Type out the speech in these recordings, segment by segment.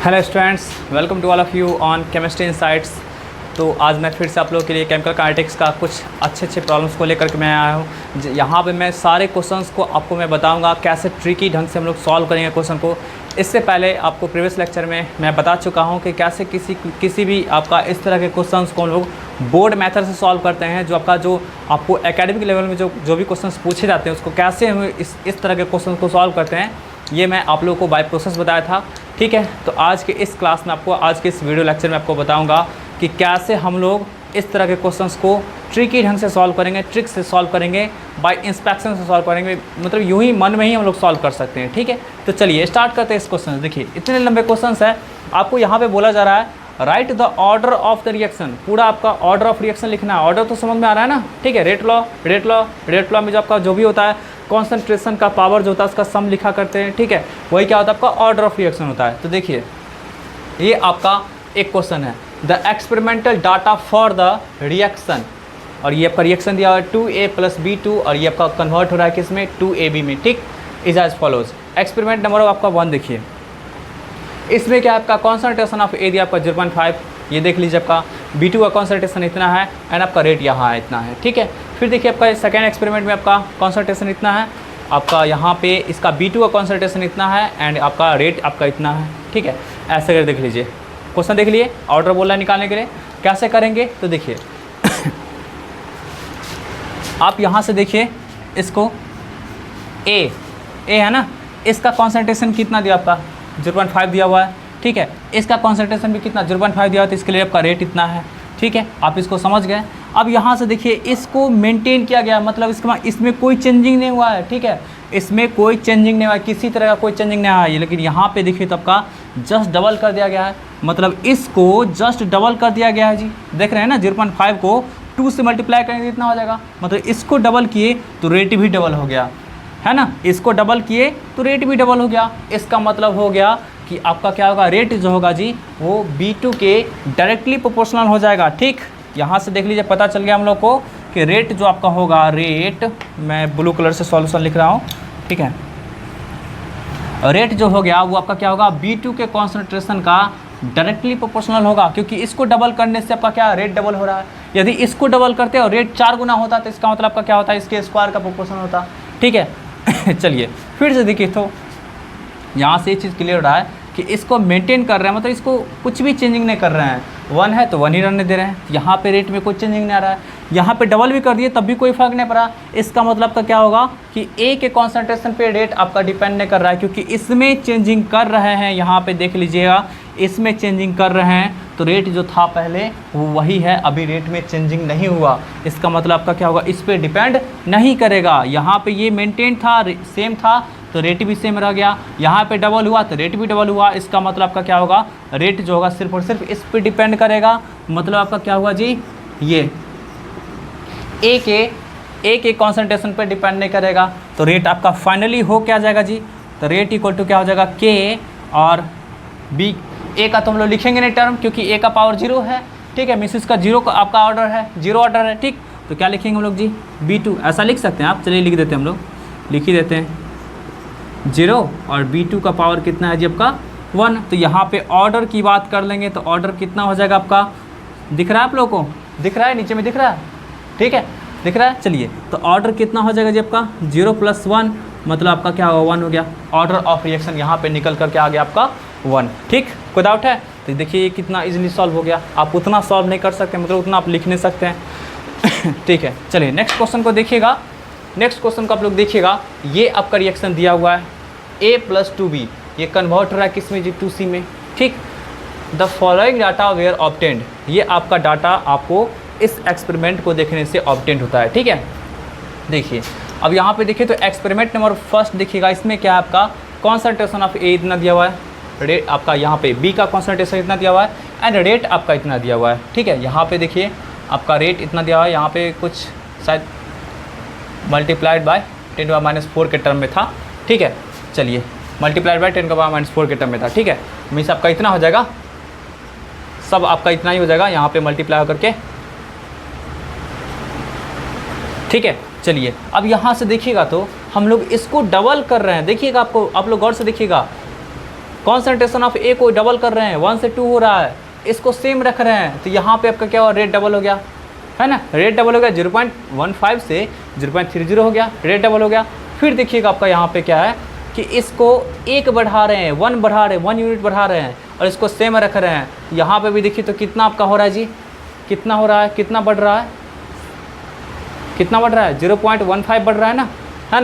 Hello students, welcome to all of you on chemistry insights. तो आज मैं फिर से आप लोगों के लिए केमिकल काइनेटिक्स का कुछ अच्छे प्रॉब्लम्स को लेकर के मैं आया हूँ। यहाँ पे मैं सारे क्वेश्चंस को आपको मैं बताऊँगा कैसे ट्रिकी ढंग से हम लोग सॉल्व करेंगे क्वेश्चन को। इससे पहले आपको प्रीवियस लेक्चर में मैं बता चुका हूँ कि कैसे किसी भी आपका इस तरह के क्वेश्चंस को हम लोग बोर्ड मेथड से सॉल्व करते हैं। जो आपको एकेडमिक लेवल में जो भी क्वेश्चंस पूछे जाते हैं उसको कैसे हम इस तरह के क्वेश्चन को सॉल्व करते हैं, ये मैं आप लोगों को बाय प्रोसेस बताया था। ठीक है, तो आज के इस क्लास में आज के इस वीडियो लेक्चर में आपको बताऊंगा कि कैसे हम लोग इस तरह के क्वेश्चंस को ट्रिकी ढंग से सॉल्व करेंगे, ट्रिक से सॉल्व करेंगे, बाय इंस्पेक्शन से सॉल्व करेंगे। मतलब यूं ही मन में ही हम लोग सॉल्व कर सकते हैं। ठीक है, तो चलिए स्टार्ट करते हैं इस क्वेश्चन। देखिए इतने लंबे क्वेश्चन है, आपको यहाँ पर बोला जा रहा है right the order of the reaction. पूरा आपका ऑर्डर ऑफ रिएक्शन लिखना है। ऑर्डर तो समझ में आ रहा है ना। ठीक है, रेट लॉ में जो आपका जो भी होता है कॉन्सेंट्रेशन का पावर जो होता है उसका सम लिखा करते हैं। ठीक है, वही क्या होता है आपका ऑर्डर ऑफ रिएक्शन होता है। तो देखिए ये आपका एक क्वेश्चन है, the experimental data for the reaction, और ये आपका रिएक्शन दिया हुआ है 2A + B2 और ये आपका कन्वर्ट हो रहा है किसमें 2AB में। ठीक, is as follows. Experiment number आपका 1 देखिए, इसमें क्या आपका कॉन्सेंट्रेशन ऑफ A दिया आपका 0.5, ये देख लीजिए आपका B2 का कॉन्सेंट्रेशन इतना है एंड आपका रेट यहाँ इतना है। ठीक है, फिर देखिए आपका सेकेंड एक्सपेरिमेंट में आपका कॉन्सेंट्रेशन इतना है, आपका यहाँ पे इसका B2 का कॉन्सेंट्रेशन इतना है एंड आपका रेट आपका इतना है। ठीक है, ऐसे कर देख लीजिए। क्वेश्चन देख लिए, ऑर्डर बोल रहा है निकालने के लिए। कैसे करेंगे तो देखिए आप यहाँ से देखिए इसको ए है ना, इसका कॉन्सेंट्रेशन कितना दिया आपका 0.5 दिया हुआ है। ठीक है, इसका कॉन्सेंट्रेशन भी कितना 0.5 दिया हुआ है, तो इसके लिए आपका रेट इतना है। ठीक है, आप इसको समझ गए। अब यहाँ से देखिए इसको मेंटेन किया गया, मतलब इसमें कोई चेंजिंग नहीं हुआ है। ठीक है, इसमें कोई चेंजिंग नहीं हुआ है, किसी तरह का कोई चेंजिंग नहीं आया है। लेकिन यहाँ पे देखिए तो आपका जस्ट डबल कर दिया गया है, मतलब इसको जस्ट डबल कर दिया गया है जी। देख रहे हैं ना, 0.5 को 2 से मल्टीप्लाई करेंगे इतना हो जाएगा, मतलब इसको डबल किए तो रेट भी डबल हो गया है ना। इसको डबल किए तो रेट भी डबल हो गया। इसका मतलब हो गया कि आपका क्या होगा, रेट जो होगा जी वो B2 के डायरेक्टली प्रोपोर्शनल हो जाएगा। ठीक, यहाँ से देख लीजिए पता चल गया हम लोग को कि रेट जो आपका होगा, रेट मैं ब्लू कलर से सॉल्यूशन लिख रहा हूँ। ठीक है, रेट जो हो गया वो आपका क्या होगा, B2 के कॉन्सेंट्रेशन का डायरेक्टली प्रोपोर्शनल होगा, क्योंकि इसको डबल करने से आपका क्या रेट डबल हो रहा है। यदि इसको डबल करते और रेट 4 गुना होता तो इसका मतलब आपका क्या होता है, इसके स्क्वायर का प्रोपोर्शनल होता। ठीक है चलिए फिर से देखिए, तो यहाँ से ये चीज़ क्लियर हो रहा है कि इसको मेंटेन कर रहे हैं, मतलब इसको कुछ भी चेंजिंग नहीं कर रहे हैं। 1 है तो 1 ही रहने दे रहे हैं। यहाँ पे रेट में कोई चेंजिंग नहीं आ रहा है। यहाँ पे डबल भी कर दिए तब भी कोई फ़र्क नहीं पड़ा। इसका मतलब का क्या होगा कि A के कॉन्सेंट्रेशन पे रेट आपका डिपेंड नहीं कर रहा है, क्योंकि इसमें चेंजिंग कर रहे हैं। यहाँ पे देख लीजिएगा, इसमें चेंजिंग कर रहे हैं तो रेट जो था पहले वो वही है, अभी रेट में चेंजिंग नहीं हुआ। इसका मतलब आपका क्या होगा, इस पर डिपेंड नहीं करेगा। यहाँ पे ये मेंटेन था, सेम था तो रेट भी सेम रह गया। यहाँ पे डबल हुआ तो रेट भी डबल हुआ। इसका मतलब आपका क्या होगा, रेट जो होगा सिर्फ और सिर्फ इस पर डिपेंड करेगा। मतलब आपका क्या हुआ जी, ये ए के कॉन्सेंट्रेशन पर डिपेंड नहीं करेगा, तो रेट आपका फाइनली हो क्या जाएगा जी, तो रेट इक्वल टू क्या हो जाएगा, के और बी। ए का तो हम लोग लिखेंगे नहीं टर्म, क्योंकि ए का पावर 0 है। ठीक है, मिसिस का 0 का आपका ऑर्डर है, 0 ऑर्डर है। ठीक, तो क्या लिखेंगे हम लोग जी, B2 ऐसा लिख सकते हैं आप। चलिए लिख देते हैं, हम लोग लिख ही देते हैं 0 और B2 का पावर कितना है जी आपका 1। तो यहाँ पे ऑर्डर की बात कर लेंगे तो ऑर्डर कितना हो जाएगा आपका, दिख रहा है आप लोगों को, दिख रहा है नीचे में दिख रहा है। ठीक है, दिख रहा है। चलिए तो ऑर्डर कितना हो जाएगा जी आपका 0 + 1, मतलब आपका क्या होगा 1 हो गया। ऑर्डर ऑफ रिएक्शन यहाँ पे निकल करके आ गया आपका 1। ठीक, कोई डाउट है? तो देखिए ये कितना इजीली सॉल्व हो गया। आप उतना सॉल्व नहीं कर सकते, मतलब उतना आप लिख नहीं सकते हैं। ठीक है, चलिए नेक्स्ट क्वेश्चन को देखिएगा। नेक्स्ट क्वेश्चन को आप लोग देखिएगा, ये आपका रिएक्शन दिया हुआ है A + 2B, ये कन्वर्ट हो रहा है किसमें जी, 2C में। ठीक, the following data were obtained, ये आपका डाटा आपको इस एक्सपेरिमेंट को देखने से ऑब्टेंड होता है। ठीक है, देखिए अब यहाँ पे देखिए तो एक्सपेरिमेंट नंबर 1 देखिएगा, इसमें क्या है आपका कॉन्सेंट्रेशन ऑफ A इतना दिया हुआ है, रेट आपका यहाँ पे B का कॉन्सेंट्रेशन इतना दिया हुआ है एंड रेट आपका इतना दिया हुआ है। ठीक है, यहाँ पे देखिए आपका रेट इतना दिया हुआ है, यहाँ पे कुछ शायद मल्टीप्लाइड बाय 10⁻⁴ के टर्म में था। ठीक है, चलिए मल्टीप्लाइड बाय 10⁻⁴ के टर्म में था। ठीक है, मीन्स आपका इतना हो जाएगा, सब आपका इतना ही हो जाएगा यहाँ पे मल्टीप्लाई होकर के। ठीक है, चलिए अब यहाँ से देखिएगा तो हम लोग इसको डबल कर रहे हैं। देखिएगा, आपको आप लोग गौर से देखिएगा, कॉन्सेंट्रेशन ऑफ ए को डबल कर रहे हैं, 1 से 2 हो रहा है, इसको सेम रख रहे हैं, तो यहाँ पे आपका क्या हुआ, रेट डबल हो गया, है ना, रेट डबल हो गया, 0.15 से 0.30 हो गया, रेट डबल हो गया। फिर देखिएगा आपका यहाँ पे क्या है कि इसको 1 बढ़ा रहे हैं, 1 बढ़ा रहे हैं, 1 यूनिट बढ़ा रहे हैं और इसको सेम रख रहे हैं। यहाँ पे भी देखिए तो कितना आपका हो रहा है जी, कितना हो रहा है, कितना बढ़ रहा है, कितना बढ़ रहा है, 0.15 बढ़ रहा है ना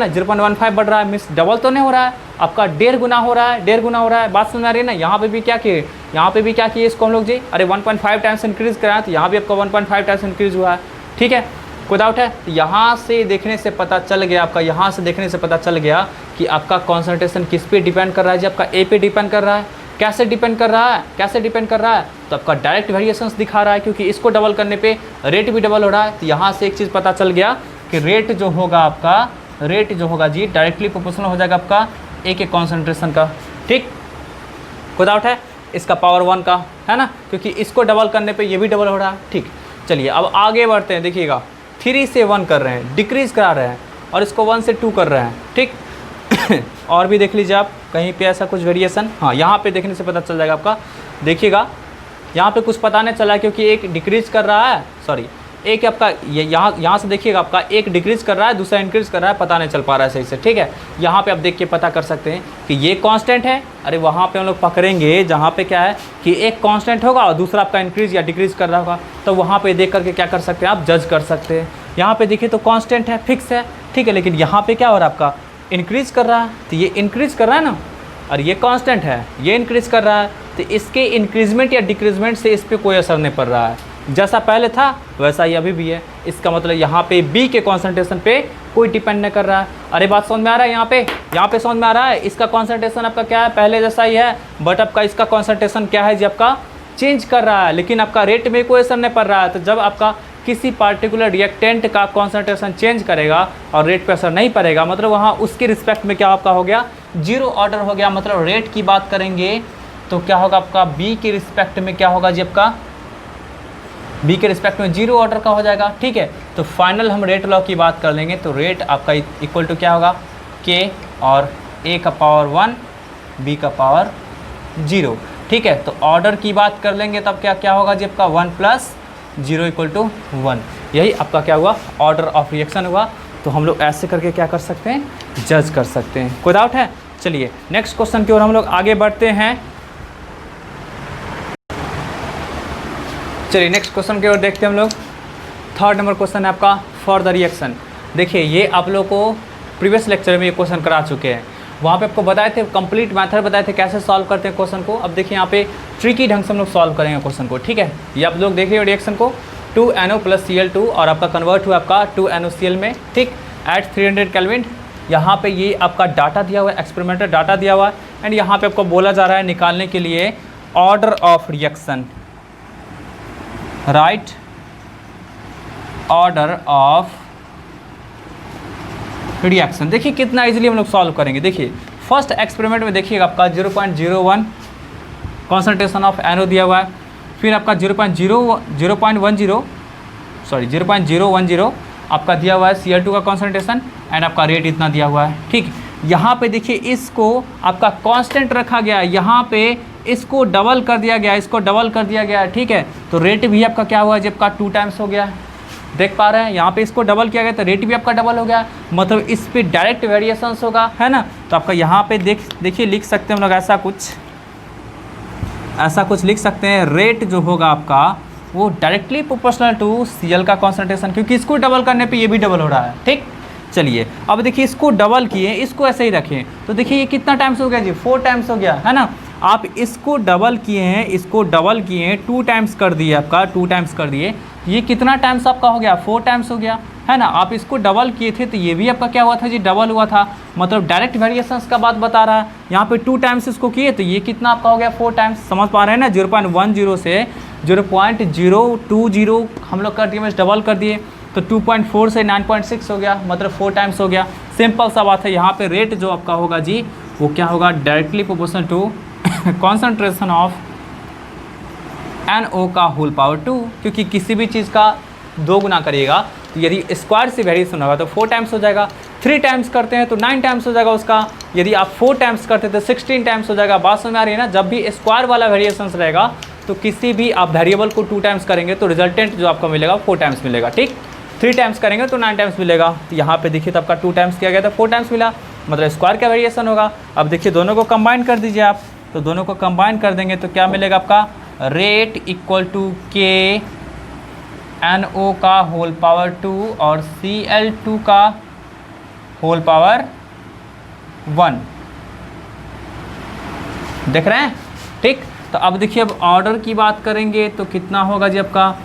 0.15 बढ़ रहा है, मीन्स डबल तो नहीं हो रहा है आपका, 1.5 गुना हो रहा है, 1.5 गुना हो रहा है। बात समझ आ रही है ना। यहाँ पे भी क्या किए, यहाँ पे भी क्या किए, इसको हम लोग जी अरे 1.5 टाइम्स इंक्रीज़ कराएं, तो यहाँ भी आपका 1.5 टाइम्स इंक्रीज़ हुआ है, ठीक है, कोई डाउट है। यहाँ से देखने से पता चल गया आपका, यहाँ से देखने से पता चल गया कि आपका कॉन्सेंट्रेशन किस पे डिपेंड कर रहा है जी, आपका ए पे डिपेंड कर रहा है। कैसे डिपेंड कर रहा है, कैसे डिपेंड कर रहा है, तो आपका डायरेक्ट वेरिएशंस दिखा रहा है, क्योंकि इसको डबल करने पे रेट भी डबल हो रहा है। तो यहाँ से एक चीज़ पता चल गया कि रेट जो होगा आपका, रेट जो होगा जी डायरेक्टली प्रोपोर्शनल हो जाएगा आपका ए के कॉन्सेंट्रेशन का, ठीक, कोई डाउट है। इसका पावर 1 का है ना, क्योंकि इसको डबल करने पे ये भी डबल हो रहा है, ठीक। चलिए अब आगे बढ़ते हैं, देखिएगा 3 से 1 कर रहे हैं, डिक्रीज़ करा रहे हैं, और इसको 1 से 2 कर रहे हैं, ठीक। और भी देख लीजिए आप कहीं पे ऐसा कुछ वेरिएशन, हाँ यहाँ पे देखने से पता चल जाएगा आपका, देखिएगा यहाँ पे कुछ पता नहीं चला क्योंकि एक डिक्रीज़ कर रहा है, सॉरी एक आपका ये यहाँ से देखिएगा आपका एक डिक्रीज़ कर रहा है, दूसरा इंक्रीज़ कर रहा है, पता नहीं चल पा रहा है सही से, ठीक है। यहाँ पे आप देख के पता कर सकते हैं कि ये कांस्टेंट है, अरे वहाँ पे हम लोग पकड़ेंगे जहाँ पे क्या है कि एक कांस्टेंट होगा और दूसरा आपका इंक्रीज़ या डिक्रीज़ कर रहा होगा, तो वहाँ पे देख करके क्या कर सकते हैं आप, जज कर सकते हैं। यहाँ पे देखिए तो कांस्टेंट है, फिक्स है, ठीक है, लेकिन यहाँ पे क्या हो रहा है आपका, इंक्रीज़ कर रहा है, तो ये इंक्रीज़ कर रहा है ना, और ये कांस्टेंट है, ये इंक्रीज़ कर रहा है, तो इसके इंक्रीजमेंट या डिक्रीजमेंट से इस पर कोई असर नहीं पड़ रहा है, जैसा पहले था वैसा ही अभी भी है। इसका मतलब यहाँ पे बी के कॉन्सेंट्रेशन पे कोई डिपेंड नहीं कर रहा है। अरे बात समझ में आ रहा है, यहाँ पे समझ में आ रहा है, इसका कॉन्सेंट्रेशन आपका क्या है, पहले जैसा ही है, बट आपका इसका कॉन्सेंट्रेशन क्या है जी, आपका चेंज कर रहा है, लेकिन आपका रेट में कोई असर नहीं पड़ रहा है। तो जब आपका किसी पार्टिकुलर रिएक्टेंट का कॉन्सेंट्रेशन चेंज करेगा और रेट पे असर नहीं पड़ेगा, मतलब वहाँ उसके रिस्पेक्ट में क्या आपका हो गया, जीरो ऑर्डर हो गया। मतलब रेट की बात करेंगे तो क्या होगा आपका, बी के रिस्पेक्ट में क्या होगा जी, आपका बी के रिस्पेक्ट में जीरो ऑर्डर का हो जाएगा, ठीक है। तो फाइनल हम रेट लॉ की बात कर लेंगे, तो रेट आपका इक्वल टू क्या होगा, के और ए का पावर 1 बी का पावर 0, ठीक है। तो ऑर्डर की बात कर लेंगे तब क्या क्या होगा जी, आपका 1 + 0 = 1, यही आपका क्या हुआ, ऑर्डर ऑफ रिएक्शन हुआ। तो हम लोग ऐसे करके क्या कर सकते हैं, जज कर सकते हैं। कोई डाउट है? चलिए नेक्स्ट क्वेश्चन की ओर हम लोग आगे बढ़ते हैं। चलिए नेक्स्ट क्वेश्चन की ओर देखते हैं हम लोग। 3rd नंबर क्वेश्चन है आपका, फॉर द रिएक्शन। देखिए ये आप लोग को प्रीवियस लेक्चर में ये क्वेश्चन करा चुके हैं, वहाँ पे आपको बताए थे, कंप्लीट मेथड बताए थे कैसे सॉल्व करते हैं क्वेश्चन को। अब देखिए यहाँ पे ट्रिकी ढंग से हम लोग सॉल्व करेंगे क्वेश्चन को, ठीक है। ये आप लोग देखिए रिएक्शन को, 2NO + Cl2 और आपका कन्वर्ट हुआ आपका 2NOCl में, ठीक, एट 300 केल्विन। यहाँ पे ये आपका डाटा दिया हुआ है, एक्सपेरिमेंटल डाटा दिया हुआ है, एंड यहाँ पे आपको बोला जा रहा है निकालने के लिए order of reaction, right, order of reaction. देखिए कितना इजीली हम लोग सॉल्व करेंगे। देखिए फर्स्ट एक्सपेरिमेंट में देखिएगा आपका 0.01 कॉन्सेंट्रेशन ऑफ NO दिया हुआ है, फिर आपका 0.010 आपका दिया हुआ है Cl2 का कॉन्सेंट्रेशन, एंड आपका रेट इतना दिया हुआ है, ठीक। यहाँ पे देखिए इसको आपका कांस्टेंट रखा गया है, यहाँ पे इसको डबल कर दिया गया है, इसको डबल कर दिया गया है, ठीक है। तो रेट भी आपका क्या हुआ है, जब का 2 टाइम्स हो गया है, देख पा रहे हैं, यहाँ पे इसको डबल किया गया तो रेट भी आपका डबल हो गया, मतलब इस पे डायरेक्ट वेरिएशंस होगा, है ना। तो आपका यहाँ पे देखिए लिख सकते हैं हम लोग ऐसा कुछ लिख सकते हैं, रेट जो होगा आपका वो डायरेक्टली प्रोपोर्शनल टू Cl का कॉन्सेंट्रेशन, क्योंकि इसको डबल करने पे ये भी डबल हो रहा है, ठीक। चलिए अब देखिए इसको डबल किए, इसको ऐसे ही रखें, तो देखिए ये कितना टाइम्स हो गया जी, 4 टाइम्स हो गया, है ना। आप इसको डबल किए हैं, इसको डबल किए हैं, 2 टाइम्स कर दिए, आपका 2 टाइम्स कर दिए, ये कितना टाइम्स आपका हो गया, 4 टाइम्स हो गया, है ना। आप इसको डबल किए थे तो ये भी आपका क्या हुआ था जी, डबल हुआ था, मतलब डायरेक्ट वेरिएशंस का बात बता रहा है। यहाँ पे 2 टाइम्स इसको किए तो ये कितना आपका हो गया, 4 टाइम्स, समझ पा रहे हैं ना। 0.10 से 0.020 हम लोग कर दिए, डबल कर दिए, तो 2.4 से 9.6 हो गया, मतलब 4 टाइम्स हो गया। सिंपल सा बात है। यहाँ पे रेट जो आपका होगा जी वो क्या होगा, directly proportional to concentration of NO का होल पावर 2, क्योंकि किसी भी चीज़ का 2 गुना करिएगा तो यदि स्क्वायर से वेरिएशन होगा तो 4 टाइम्स हो जाएगा। 3 टाइम्स करते हैं तो 9 टाइम्स हो जाएगा उसका, यदि आप 4 टाइम्स करते हैं तो 16 टाइम्स हो जाएगा। बात समझ में आ रही है ना। जब भी स्क्वायर वाला वेरिएशंस रहेगा तो किसी भी आप वेरिएबल को 2 टाइम्स करेंगे तो रिजल्टेंट जो आपका मिलेगा 4 टाइम्स मिलेगा, ठीक। 3 टाइम्स करेंगे तो 9 टाइम्स मिलेगा। तो यहाँ पे देखिए तो आपका 2 टाइम्स किया गया था 4 टाइम्स मिला, मतलब स्क्वायर का वेरिएशन होगा। अब देखिए दोनों को कंबाइन कर दीजिए आप, तो दोनों को कंबाइन कर देंगे तो क्या मिलेगा आपका, रेट इक्वल टू के NO का होल पावर 2 और Cl2 का होल पावर 1। देख रहे हैं, ठीक। तो अब देखिए अब ऑर्डर की बात करेंगे तो कितना होगा जी आपका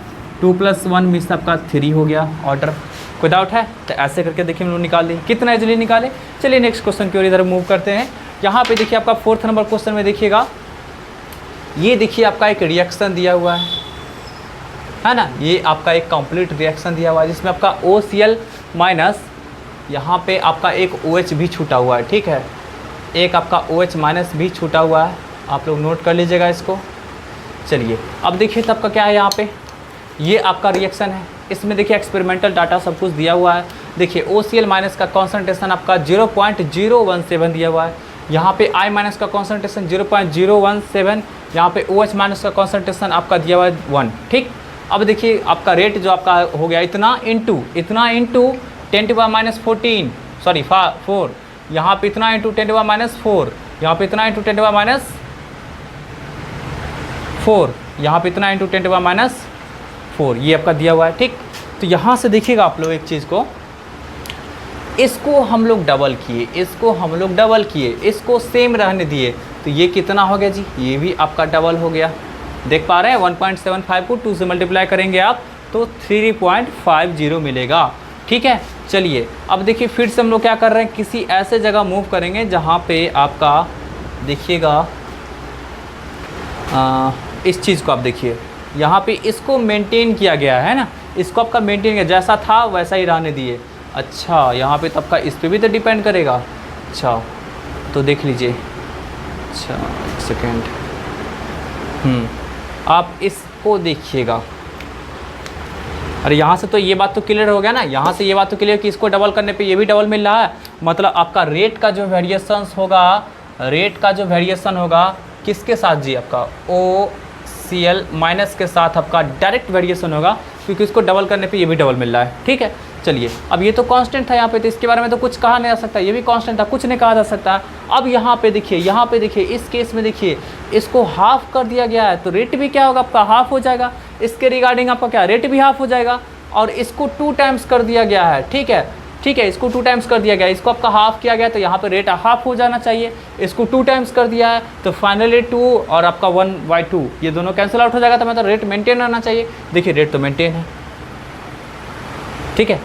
2 + 1 मीन्स आपका 3 हो गया ऑर्डर। कोई डाउट है? तो ऐसे करके देखिए हम लोग निकाल दें, कितना इजीली निकाले। चलिए नेक्स्ट क्वेश्चन की ओर इधर मूव करते हैं। यहाँ पे देखिए आपका 4th नंबर क्वेश्चन में देखिएगा, ये देखिए आपका एक रिएक्शन दिया हुआ है ना। ये आपका एक कंप्लीट रिएक्शन दिया हुआ है जिसमें आपका OCl माइनस यहाँ पे आपका एक OH भी छूटा हुआ है, ठीक है। एक आपका OH माइनस भी छूटा हुआ है, आप लोग नोट कर लीजिएगा इसको। चलिए अब देखिए तब का क्या है, यहाँ पे ये आपका रिएक्शन है। इसमें देखिए एक्सपेरिमेंटल डाटा सब कुछ दिया हुआ है। देखिए OCl माइनस का कॉन्सेंट्रेशन आपका 0.017 दिया हुआ है। यहाँ पे I माइनस का कॉन्सेंट्रेशन 0.017, यहाँ पे OH माइनस का कॉन्सेंट्रेशन आपका दिया हुआ है 1, ठीक। अब देखिए आपका रेट जो आपका हो गया इतना इंटू 10⁻⁻14 सॉरी 4, यहाँ पे इतना इंटू 10⁻⁻4, यहाँ पे इतना इंटू 10⁻⁻4, यहाँ पे इतना इंटू 10⁻⁻4, ये आपका दिया हुआ है, ठीक। तो यहाँ से देखिएगा आप लोग एक चीज़ को, इसको हम लोग डबल किए, इसको हम लोग डबल किए, इसको सेम रहने दिए, तो ये कितना हो गया जी, ये भी आपका डबल हो गया। देख पा रहे हैं 1.75 को 2 से मल्टीप्लाई करेंगे आप तो 3.50 मिलेगा, ठीक है। चलिए अब देखिए फिर से हम लोग क्या कर रहे हैं, किसी ऐसे जगह मूव करेंगे जहाँ पे आपका देखिएगा इस चीज़ को आप देखिए, यहाँ पे इसको मेंटेन किया गया है ना, इसको आपका मेंटेन किया, जैसा था वैसा ही रहने दिए। अच्छा यहाँ पे तब का इस पर भी तो डिपेंड करेगा। अच्छा तो देख लीजिए, अच्छा एक सेकेंड, आप इसको देखिएगा। अरे यहाँ से तो ये बात तो क्लियर हो गया ना, यहाँ से ये बात तो क्लियर कि इसको डबल करने पे ये भी डबल मिल रहा है, मतलब आपका रेट का जो वेरिएशंस होगा, रेट का जो वेरिएशन होगा किसके साथ जी, आपका OCl माइनस के साथ आपका डायरेक्ट वेरिएशन होगा, क्योंकि इसको डबल करने पे ये भी डबल मिल रहा है, ठीक है। चलिए अब ये तो कांस्टेंट था यहाँ पे, तो इसके बारे में तो कुछ कहा नहीं जा सकता, ये भी कांस्टेंट था, कुछ नहीं कहा जा सकता। अब यहाँ पे देखिए, यहाँ पे देखिए, इस केस में देखिए इसको हाफ कर दिया गया है, तो रेट भी क्या होगा आपका हाफ हो जाएगा। इसके रिगार्डिंग आपका क्या, रेट भी हाफ हो जाएगा। और इसको 2 टाइम्स कर दिया गया है, ठीक है, ठीक है, इसको 2 टाइम्स कर दिया गया, इसको आपका हाफ किया गया, तो यहाँ पे रेट हाफ हो जाना चाहिए। इसको 2 टाइम्स कर दिया है तो फाइनली 2 और आपका 1/2 ये दोनों कैंसिल आउट हो जाएगा, तो मतलब रेट मेंटेन रहना चाहिए। देखिए रेट तो मेंटेन है, ठीक है,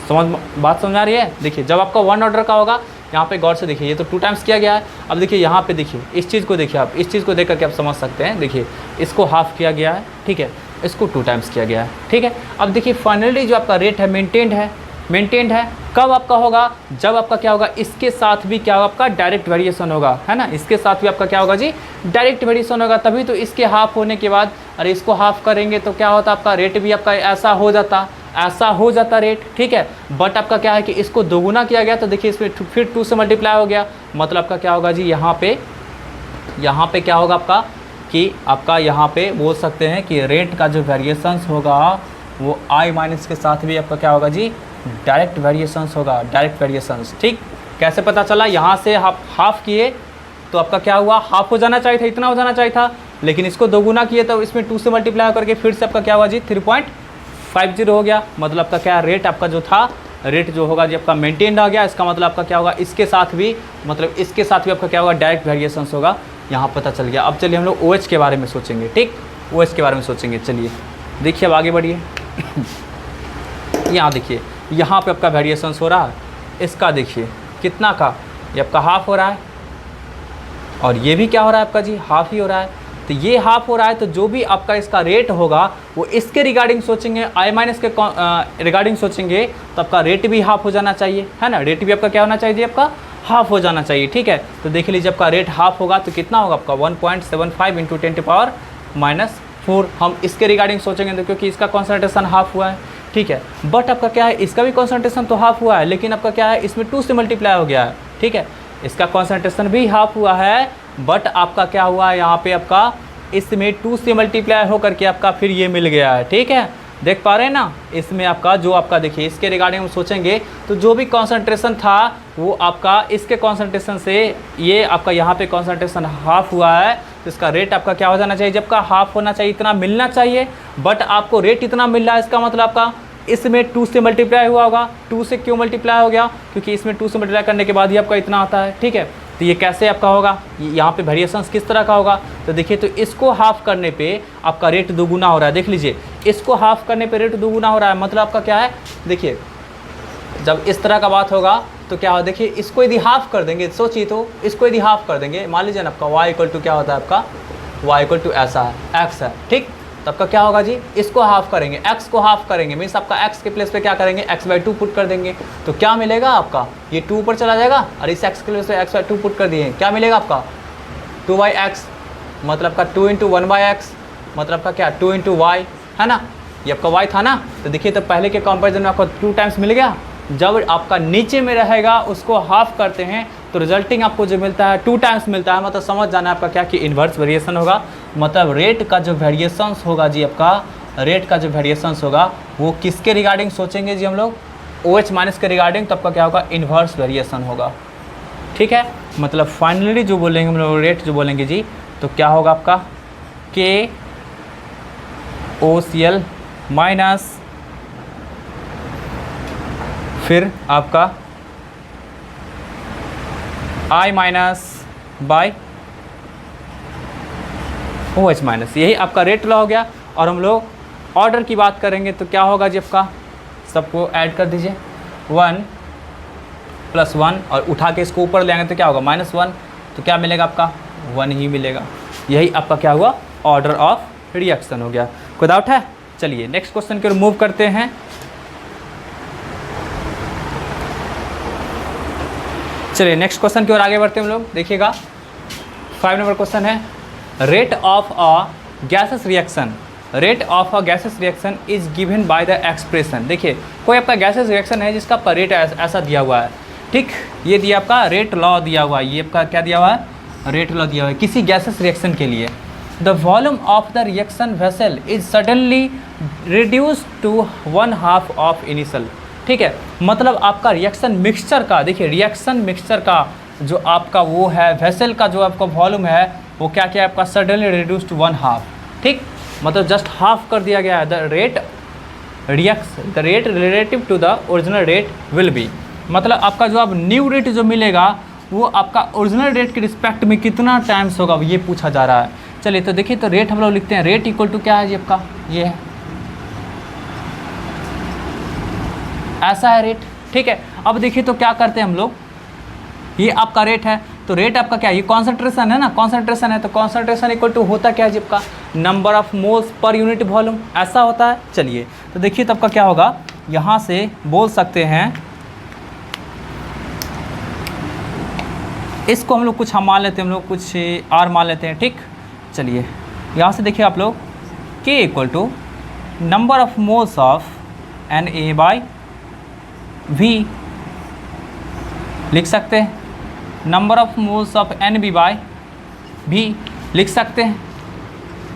बात समझ आ रही है। देखिए जब आपका 1 ऑर्डर का होगा, यहाँ पे गौर से देखिए, ये तो 2 टाइम्स किया गया है। अब देखिए यहाँ पे देखिए, इस चीज़ को देखिए, आप इस चीज़ को देख करके आप समझ सकते हैं। देखिए इसको हाफ किया गया है, ठीक है, इसको 2 टाइम्स किया गया है, ठीक है। अब देखिए फाइनली जो आपका रेट है मेंटेन्ड है, मेंटेन्ड है। कब आपका होगा, जब आपका क्या होगा, इसके साथ भी क्या होगा आपका डायरेक्ट वेरिएशन होगा, है ना, इसके साथ भी आपका क्या होगा जी, डायरेक्ट वेरिएशन होगा, तभी तो इसके हाफ होने के बाद, अरे इसको हाफ करेंगे तो क्या होता आपका रेट भी आपका ऐसा हो जाता, ऐसा हो जाता रेट, ठीक है। बट आपका क्या है कि इसको दोगुना किया गया, तो देखिए इसमें फिर 2 से मल्टीप्लाई हो गया, मतलब आपका क्या होगा जी, यहाँ पे क्या होगा आपका कि आपका यहाँ पे बोल सकते हैं कि रेट का जो वेरिएशंस होगा वो I माइनस के साथ भी आपका क्या होगा जी, डायरेक्ट वेरिएशंस होगा, डायरेक्ट वेरिएशंस, ठीक। कैसे पता चला, यहाँ से हाफ किए तो आपका क्या हुआ, हाफ हो जाना चाहिए था, इतना हो जाना चाहिए था, लेकिन इसको दोगुना किए तो इसमें 2 से मल्टीप्लाई करके फिर से आपका क्या हुआ जी, 3.50 हो गया। मतलब आपका क्या, रेट आपका जो था, रेट जो होगा जी आपका मेंटेन रह गया। इसका मतलब आपका क्या होगा, इसके साथ भी, मतलब इसके साथ भी आपका क्या होगा, डायरेक्ट वेरिएशंस होगा, यहाँ पता चल गया। अब चलिए हम लोग OH के बारे में सोचेंगे, ठीक, OH के बारे में सोचेंगे। चलिए देखिए अब आगे बढ़िए। यहाँ देखिए, यहाँ पे आपका वेरिएशंस हो रहा है, इसका देखिए कितना का, ये आपका हाफ हो रहा है, और ये भी क्या हो रहा है आपका जी, हाफ ही हो रहा है। तो ये हाफ हो रहा है, तो जो भी आपका इसका रेट होगा वो इसके रिगार्डिंग सोचेंगे, I माइनस के रिगार्डिंग सोचेंगे, तो आपका रेट भी हाफ हो जाना चाहिए, है ना, रेट भी आपका क्या होना चाहिए, आपका हाफ हो जाना चाहिए, ठीक है। तो देख लीजिए आपका रेट हाफ होगा तो कितना होगा आपका 1.75 × 10⁻⁻⁴। हम इसके रिगार्डिंग सोचेंगे तो क्योंकि इसका कॉन्सेंट्रेशन हाफ हुआ है, ठीक है। बट आपका क्या है, इसका भी कॉन्सेंट्रेशन तो हाफ हुआ है, लेकिन आपका क्या है, इसमें 2 से मल्टीप्लाई हो गया है, ठीक है। इसका कॉन्सेंट्रेशन भी हाफ हुआ है, बट आपका क्या हुआ है, यहाँ पे आपका इसमें 2 से मल्टीप्लाई होकर के आपका फिर ये मिल गया है, ठीक है। देख पा रहे हैं ना, इसमें आपका जो आपका देखिए, इसके रिगार्डिंग हम सोचेंगे तो जो भी कॉन्सेंट्रेशन था वो आपका इसके कॉन्सेंट्रेशन से ये आपका यहाँ पे कॉन्सेंट्रेशन हाफ हुआ है, तो इसका रेट आपका क्या हो जाना चाहिए, जब का हाफ होना चाहिए, इतना मिलना चाहिए। बट आपको रेट इतना मिल रहा है, इसका मतलब आपका इसमें 2 से मल्टीप्लाई हुआ होगा। 2 से क्यों मल्टीप्लाई हो गया, क्योंकि इसमें 2 से मल्टीप्लाई करने के बाद ही आपका इतना आता है, ठीक है। तो ये कैसे आपका होगा, यहाँ पे वेरिएशंस किस तरह का होगा, तो देखिए, तो इसको हाफ करने पे आपका रेट दोगुना हो रहा है। देख लीजिए, इसको हाफ करने पे रेट दोगुना हो रहा है, मतलब आपका क्या है, देखिए जब इस तरह का बात होगा तो क्या होगा, देखिए इसको यदि हाफ कर देंगे, सोचिए तो इसको यदि हाफ कर देंगे, मान लीजिए ना आपका y इक्वल टू क्या होता है, आपका y इक्वल टू ऐसा है, x है, ठीक। तो आपका क्या होगा जी, इसको हाफ करेंगे, x को हाफ करेंगे, मीन्स आपका x के प्लेस पे क्या करेंगे, x/2 पुट कर देंगे, तो क्या मिलेगा आपका, ये 2 ऊपर चला जाएगा, और इस x के प्लेस पे x/2 पुट कर दिए, क्या मिलेगा आपका 2x, मतलब आपका 2 × 1/x, मतलब आपका क्या 2 × y है ना, ये आपका y था ना। तो देखिए, तो पहले के कंपेरिजन में आपको 2 टाइम्स मिल गया। जब आपका नीचे में रहेगा उसको हाफ करते हैं तो रिजल्टिंग आपको जो मिलता है 2 टाइम्स मिलता है, मतलब समझ जाना है आपका क्या कि इन्वर्स वेरिएशन होगा, मतलब रेट का जो वेरिएशंस होगा जी, आपका रेट का जो वेरिएशंस होगा वो किसके रिगार्डिंग सोचेंगे जी हम लोग, OH माइनस के रिगार्डिंग, तब का क्या होगा, इन्वर्स वेरिएशन होगा, ठीक है। मतलब फाइनली जो बोलेंगे हम लोग रेट जो बोलेंगे जी, तो क्या होगा आपका KOCl माइनस फिर आपका I minus by OH minus, यही आपका रेट लॉ हो गया। और हम लोग ऑर्डर की बात करेंगे तो क्या होगा जी, आपका सबको ऐड कर दीजिए, 1 + 1 और उठा के इसको ऊपर ले आएंगे तो क्या होगा -1, तो क्या मिलेगा आपका 1 ही मिलेगा। यही आपका क्या हुआ, ऑर्डर ऑफ रिएक्शन हो गया। कोई डाउट है? चलिए नेक्स्ट क्वेश्चन की ओर मूव करते हैं। चलिए नेक्स्ट क्वेश्चन की ओर आगे बढ़ते हैं हम लोग। देखिएगा 5 नंबर क्वेश्चन है, rate of a gases reaction, rate of a gases reaction is given by the expression. देखिए कोई आपका गैसेस रिएक्शन है जिसका पर रेट ऐसा दिया हुआ है, ठीक, ये दिया आपका रेट लॉ दिया हुआ है, ये आपका क्या दिया हुआ है, रेट लॉ दिया हुआ है किसी गैसेस रिएक्शन के लिए। The volume of the reaction vessel is suddenly reduce to 1/2 of initial, ठीक है। मतलब आपका रिएक्शन मिक्सचर का, देखिए रिएक्शन मिक्सचर का जो आपका वो है वेसल का जो आपका वॉल्यूम है वो क्या क्या आपका सडनली रिड्यूस टू 1/2, ठीक, मतलब जस्ट हाफ कर दिया गया है। The rate relative to the original rate will be, मतलब आपका जो अब न्यू रेट जो मिलेगा वो आपका ओरिजिनल रेट के रिस्पेक्ट में कितना टाइम्स होगा ये पूछा जा रहा है। चलिए तो देखिए, तो रेट हम लोग लिखते हैं, रेट इक्वल टू क्या है जी आपका, ये है, ऐसा है रेट, ठीक है। अब देखिए तो क्या करते हैं हम लोग, ये आपका रेट है तो रेट आपका क्या है, ये कॉन्सेंट्रेशन है ना, कॉन्सेंट्रेशन है तो कॉन्सेंट्रेशन इक्वल टू होता क्या है जी आपका number of moles per unit volume, ऐसा होता है। चलिए तो देखिए तब का क्या होगा, यहाँ से बोल सकते हैं, इसको हम लोग कुछ हम मान लेते हैं, हम लोग कुछ R मान लेते हैं, ठीक। चलिए यहाँ से देखिए आप लोग K equal to number of moles of Na/V लिख सकते हैं, number of moles of NB/V लिख सकते हैं,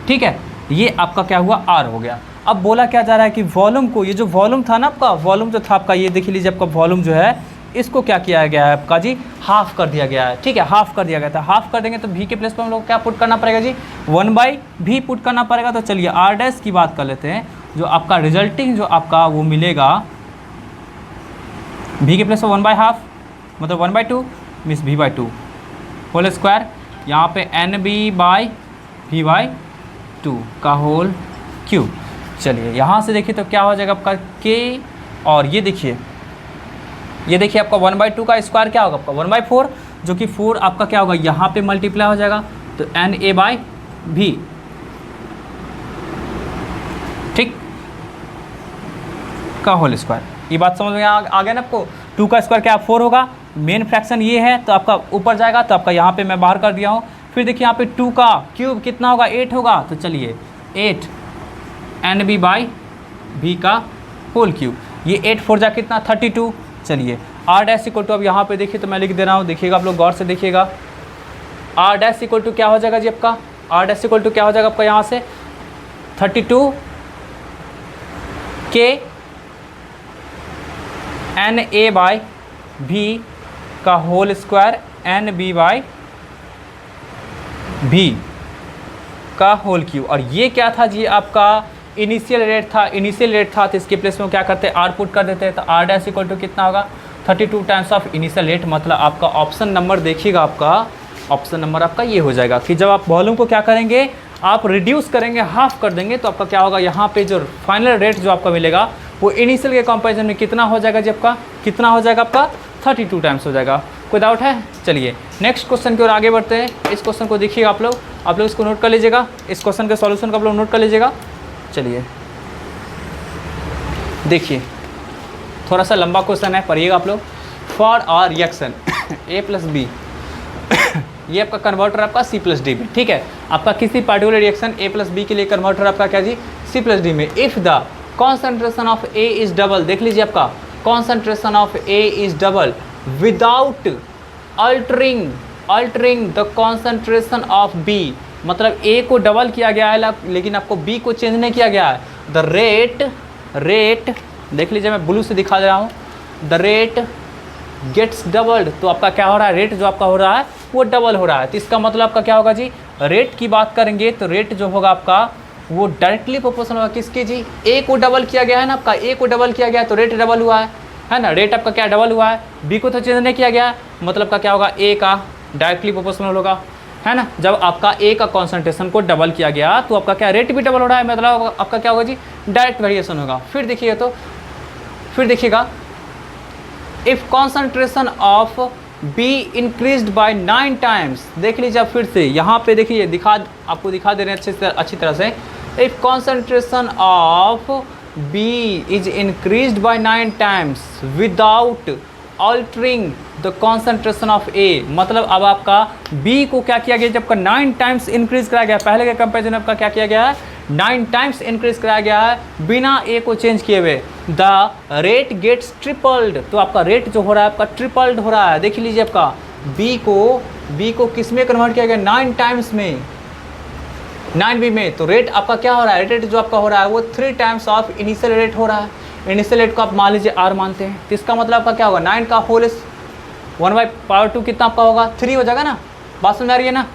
ठीक है। ये आपका क्या हुआ, R हो गया। अब बोला क्या जा रहा है कि वॉल्यूम को, ये जो वॉल्यूम था ना आपका, वॉल्यूम जो था आपका, ये देख लीजिए आपका वॉल्यूम जो है इसको क्या किया गया है आपका जी, हाफ कर दिया गया है, ठीक है, हाफ कर दिया गया था। हाफ कर देंगे तो V के प्लेस पर हम लोग क्या पुट करना पड़ेगा जी, 1/V पुट करना पड़ेगा। तो चलिए R' की बात कर लेते हैं, जो आपका रिजल्टिंग जो आपका वो मिलेगा V के प्लेस पर 1/2 मतलब 1/2 मीन्स V/2 होल स्क्वायर, यहाँ पे NB/V/2 का होल क्यूब। चलिए यहाँ से देखिए तो क्या हो जाएगा आपका K, और ये देखिए आपका 1/2 का स्क्वायर क्या होगा आपका 1/4, जो कि 4 आपका क्या होगा यहाँ पे मल्टीप्लाई हो जाएगा तो Na/V, ठीक, का होल स्क्वायर। ये बात समझ में आ गया ना आपको, 2 का स्क्वायर क्या 4 होगा, मेन फ्रैक्शन ये है तो आपका ऊपर जाएगा, तो आपका यहाँ पे मैं बाहर कर दिया हूँ। फिर देखिए यहाँ पे 2 का क्यूब कितना होगा, 8 होगा, तो चलिए 8 NB/V का होल क्यूब। ये 8 4 जा कितना 32। चलिए आर डैश इक्वल टू, अब यहाँ पे देखिए तो मैं लिख दे रहा हूँ, देखिएगा आप लोग गौर से देखिएगा। आर डैश इक्वल टू क्या हो जाएगा जी आपका, आर डैश इक्वल टू क्या हो जाएगा आपका यहाँ से 32 के एन ए बाई भी का whole square N B by V का होल क्यूब। और ये क्या था जी आपका इनिशियल रेट था, इनिशियल रेट था, तो इसके प्लेस में क्या करते हैं आर पुट कर देते हैं। तो आर डैश इक्वल टू कितना होगा 32 टाइम्स ऑफ इनिशियल रेट। मतलब आपका ऑप्शन नंबर देखिएगा, आपका ऑप्शन नंबर आपका ये हो जाएगा कि जब आप वॉल्यूम को क्या करेंगे आप रिड्यूस करेंगे, हाफ कर देंगे, तो आपका क्या होगा यहाँ पे जो फाइनल रेट जो आपका मिलेगा वो इनिशियल के कंपैरिजन में कितना हो जाएगा जी आपका, कितना हो जाएगा आपका 32 टाइम्स हो जाएगा। कोई डाउट है? चलिए नेक्स्ट क्वेश्चन की ओर आगे बढ़ते हैं। इस क्वेश्चन को देखिएगा आप लोग इसको नोट कर लीजिएगा, इस क्वेश्चन के सॉल्यूशन को आप लोग नोट कर लीजिएगा। चलिए देखिए थोड़ा सा लंबा क्वेश्चन है, पढ़िएगा आप लोग। For our reaction A plus B ये आपका कन्वर्टर आपका सी प्लस डी में, ठीक है। आपका किसी particular reaction A plus B के लिए कन्वर्टर आपका क्या जी सी प्लस डी में। If the concentration of A is double, देख लीजिए आपका concentration of A is double without altering the concentration of B, मतलब ए को डबल किया गया है लेकिन आपको बी को चेंज नहीं किया गया है। द रेट देख लीजिए, मैं ब्लू से दिखा दे रहा हूँ, द रेट गेट्स डबल्ड, तो आपका क्या हो रहा है, रेट जो आपका हो रहा है वो डबल हो रहा है। तो इसका मतलब आपका क्या होगा जी, रेट की बात करेंगे तो रेट जो होगा आपका वो डायरेक्टली प्रोपोर्शनल होगा किसकी जी, ए को डबल किया गया है ना, आपका ए को डबल किया गया है तो रेट डबल हुआ है ना, रेट आपका क्या डबल हुआ है, बी को तो चेंज नहीं किया गया, मतलब का क्या होगा ए का डायरेक्टली प्रोपोर्शनल होगा, है ना। जब आपका ए का कॉन्सेंट्रेशन को डबल किया गया तो आपका क्या रेट भी डबल हो रहा है, मतलब आपका क्या होगा जी डायरेक्ट वेरिएशन होगा। फिर देखिएगा if concentration of be increased by 9 times, देख लीजिए आप फिर से यहाँ पे देखिए, आपको दिखा दे रहे हैं अच्छी तरह से। If concentration of B is increased by 9 times without altering the concentration of A, मतलब अब आपका बी को क्या किया गया, जब का 9 टाइम्स इंक्रीज कराया गया, पहले के कंपेरिजन में आपका क्या किया गया है 9 टाइम्स इंक्रीज कराया गया है बिना ए को चेंज किए हुए। द रेट गेट्स ट्रिपल्ड, तो आपका रेट जो हो रहा है आपका ट्रिपल्ड हो रहा है। देख लीजिए आपका बी को किस में कन्वर्ट किया गया 9 टाइम्स में, 9b में, तो रेट आपका क्या हो रहा है, रेट जो आपका हो रहा है वो 3 टाइम्स ऑफ इनिशियल रेट हो रहा है। इनिशियल रेट को आप मान लीजिए r मानते हैं, तो इसका मतलब आपका क्या होगा 9 का होल 1/2 कितना आपका होगा 3 हो जाएगा ना, बात समझ आ रही है ना।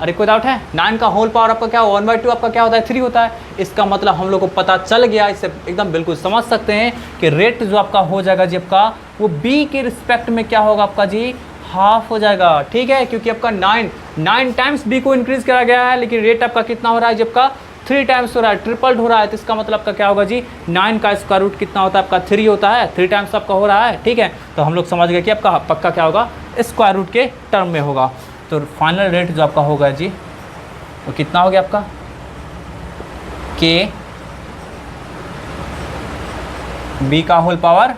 अरे कोई डाउट है, 9 का होल पावर आपका क्या हो 1/2 आपका क्या होता है 3 होता है। इसका मतलब हम लोग को पता चल गया, इससे एकदम बिल्कुल समझ सकते हैं कि रेट जो आपका हो जाएगा जी आपका वो बी के रिस्पेक्ट में क्या होगा आपका जी हाफ हो जाएगा, ठीक है, क्योंकि आपका 9 टाइम्स बी को इंक्रीज करा गया है लेकिन रेट आपका कितना हो रहा है जब का 3 टाइम्स हो रहा है, ट्रिपल्ड हो रहा है। तो इसका मतलब आपका क्या होगा जी 9 का स्क्वायर रूट कितना होता है आपका 3 होता है, 3 टाइम्स आपका हो रहा है, ठीक है। तो हम लोग समझ गए कि आपका पक्का क्या होगा स्क्वायर रूट के टर्म में होगा। तो फाइनल रेट जो आपका होगा जी वो कितना हो गया आपका के बी का होल पावर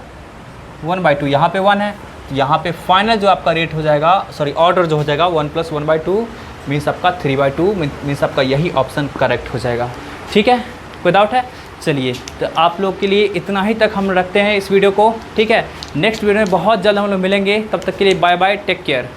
1/2, यहाँ पे 1 है, यहाँ पे फाइनल जो आपका रेट हो जाएगा, सॉरी ऑर्डर जो हो जाएगा 1 + 1/2 मीन्स आपका 3/2 मीन्स आपका यही ऑप्शन करेक्ट हो जाएगा, ठीक है। कोई डाउट है? चलिए तो आप लोग के लिए इतना ही तक हम रखते हैं इस वीडियो को, ठीक है। नेक्स्ट वीडियो में बहुत जल्द हम लोग मिलेंगे, तब तक के लिए बाय बाय, टेक केयर।